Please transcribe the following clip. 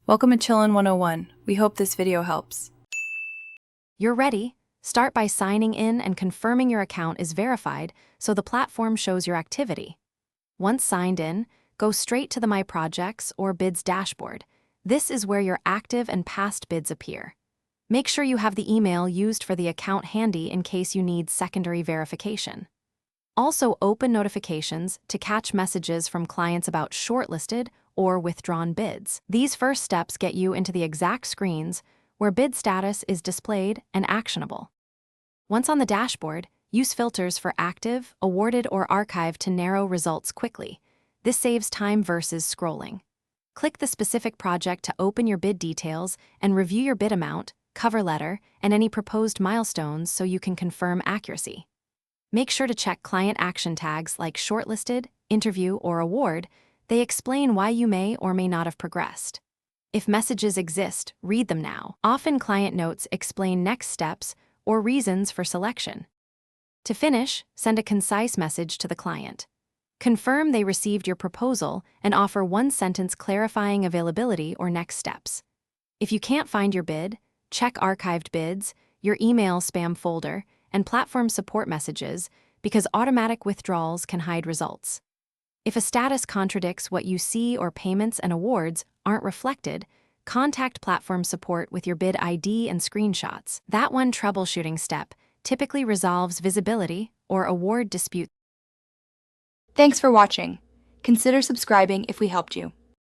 Welcome to Chillin' 101. We hope this video helps. You're ready? Start by signing in and confirming your account is verified so the platform shows your activity. Once signed in, go straight to the My Projects or Bids dashboard. This is where your active and past bids appear. Make sure you have the email used for the account handy in case you need secondary verification. Also, open notifications to catch messages from clients about shortlisted or withdrawn bids. These first steps get you into the exact screens where bid status is displayed and actionable. Once on the dashboard, use filters for active, awarded, or archived to narrow results quickly. This saves time versus scrolling. Click the specific project to open your bid details and review your bid amount, cover letter, and any proposed milestones so you can confirm accuracy. Make sure to check client action tags like shortlisted, interview, or award. They explain why you may or may not have progressed. If messages exist, read them now. Often client notes explain next steps or reasons for selection. To finish, send a concise message to the client. Confirm they received your proposal and offer one sentence clarifying availability or next steps. If you can't find your bid, check archived bids, your email spam folder, and platform support messages because automatic withdrawals can hide results. If a status contradicts what you see or payments and awards aren't reflected, contact platform support with your bid ID and screenshots. That one troubleshooting step typically resolves visibility or award disputes. Thanks for watching. Consider subscribing if we helped you.